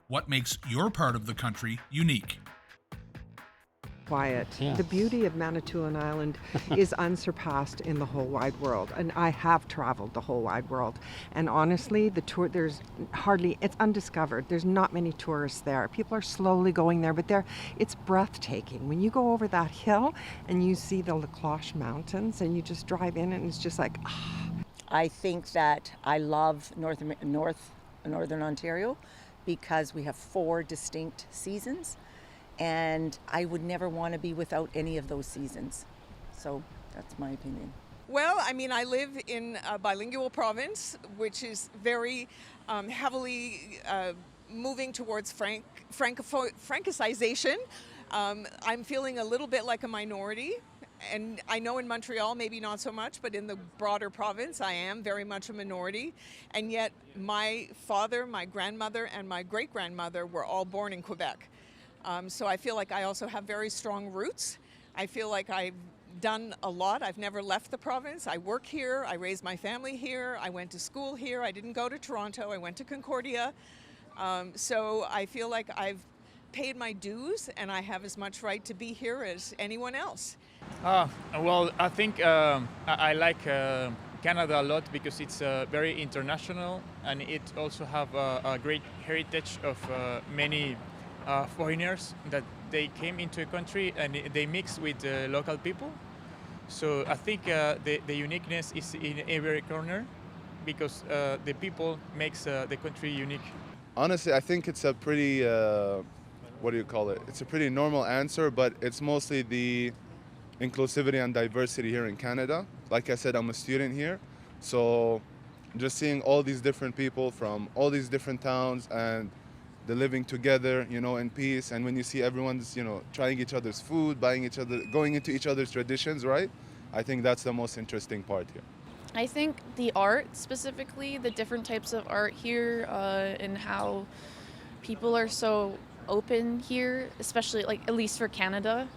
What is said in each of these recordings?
What makes your part of the country unique? Quiet. Yeah. The beauty of Manitoulin Island is unsurpassed in the whole wide world. And I have traveled the whole wide world. And honestly, there's hardly, it's undiscovered. There's not many tourists there. People are slowly going there, but it's breathtaking. When you go over that hill and you see the La Cloche Mountains and you just drive in and it's just like, I think that I love Northern Ontario because we have 4 distinct seasons, and I would never want to be without any of those seasons. So that's my opinion. Well, I mean, I live in a bilingual province, which is very heavily moving towards Francicization. I'm feeling a little bit like a minority. And I know in Montreal, maybe not so much, but in the broader province, I am very much a minority. And yet my father, my grandmother, and my great-grandmother were all born in Quebec. So I feel like I also have very strong roots. I feel like I've done a lot. I've never left the province. I work here. I raised my family here. I went to school here. I didn't go to Toronto. I went to Concordia. So I feel like I've paid my dues and I have as much right to be here as anyone else. Well, I think I like Canada a lot because it's very international, and it also have a great heritage of many foreigners that they came into a country and they mix with local people. So I think the uniqueness is in every corner because the people makes the country unique. Honestly, I think it's a pretty, what do you call it? It's a pretty normal answer, but it's mostly the inclusivity and diversity here in Canada. Like I said, I'm a student here, so just seeing all these different people from all these different towns and they're living together, in peace. And when you see everyone's, trying each other's food, going into each other's traditions, right? I think that's the most interesting part here. I think the art, specifically, the different types of art here, and how people are so open here, especially, at least for Canada.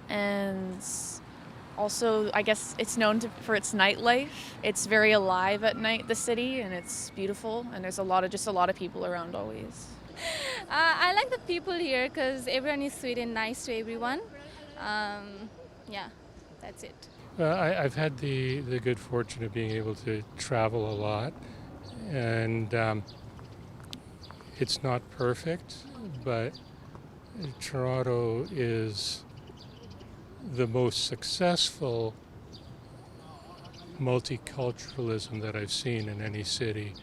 And also, I guess it's known for its nightlife. It's very alive at night, the city, and it's beautiful. And there's a lot of people around always. I like the people here because everyone is sweet and nice to everyone. Yeah, that's it. I've had the good fortune of being able to travel a lot, and it's not perfect, but Toronto is the most successful multiculturalism that I've seen in any city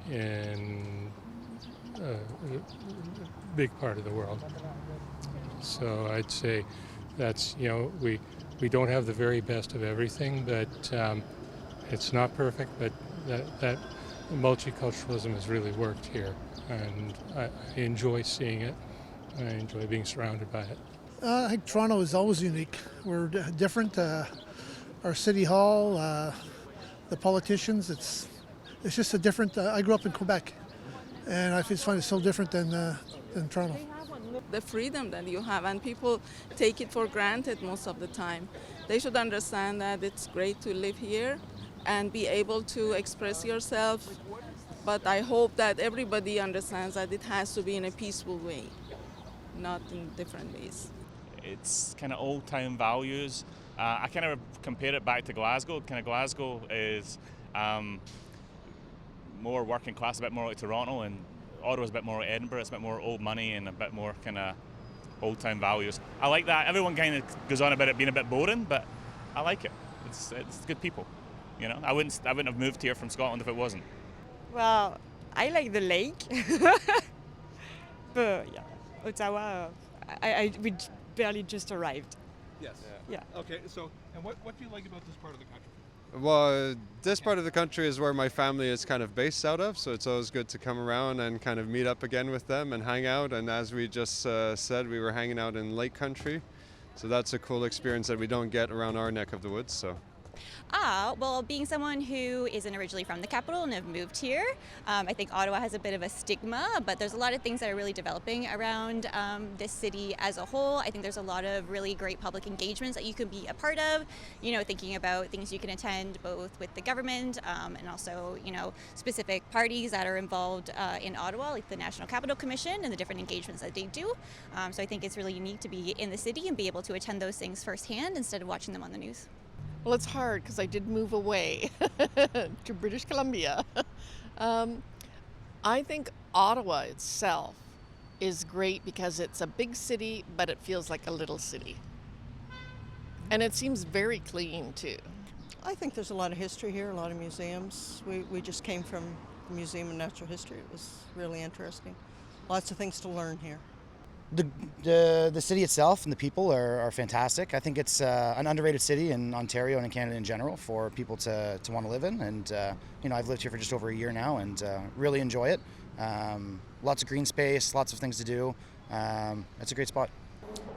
in a big part of the world. So I'd say that's, we don't have the very best of everything, but it's not perfect, but that multiculturalism has really worked here, and I enjoy seeing it. I enjoy being surrounded by it. I think Toronto is always unique. We're different. Our city hall, the politicians, it's just a different. I grew up in Quebec, and I just find it so different than Toronto. The freedom that you have, and people take it for granted most of the time. They should understand that it's great to live here and be able to express yourself, but I hope that everybody understands that it has to be in a peaceful way, not in different ways. It's kind of old-time values. I kind of compare it back to Glasgow. Kind of Glasgow is more working class, a bit more like Toronto, and Ottawa's a bit more like Edinburgh. It's a bit more old money and a bit more kind of old-time values. I like that. Everyone kind of goes on about it being a bit boring, but I like it. It's good people. I wouldn't have moved here from Scotland if it wasn't. Well, I like the lake, but yeah, Ottawa. We barely just arrived. Yes. Yeah. Okay. So, and what do you like about this part of the country? Well, this part of the country is where my family is kind of based out of, so it's always good to come around and kind of meet up again with them and hang out. And as we just said, we were hanging out in Lake Country, so that's a cool experience that we don't get around our neck of the woods. So Well, being someone who isn't originally from the capital and have moved here, I think Ottawa has a bit of a stigma, but there's a lot of things that are really developing around this city as a whole. I think there's a lot of really great public engagements that you can be a part of, you know, thinking about things you can attend both with the government and also, you know, specific parties that are involved in Ottawa, like the National Capital Commission and the different engagements that they do. So I think it's really unique to be in the city and be able to attend those things firsthand instead of watching them on the news. Well, it's hard because I did move away to British Columbia. I think Ottawa itself is great because it's a big city, but it feels like a little city. And it seems very clean, too. I think there's a lot of history here, a lot of museums. We just came from the Museum of Natural History. It was really interesting. Lots of things to learn here. The city itself and the people are fantastic. I think it's an underrated city in Ontario and in Canada in general for people to want to live in. And you know, I've lived here for just over a year now and really enjoy it. Lots of green space, lots of things to do. It's a great spot.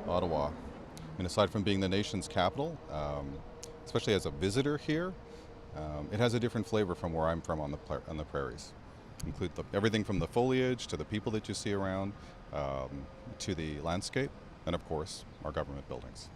Ottawa. I mean, aside from being the nation's capital, especially as a visitor here, it has a different flavor from where I'm from on the prairies. Include everything from the foliage to the people that you see around, to the landscape, and of course, our government buildings.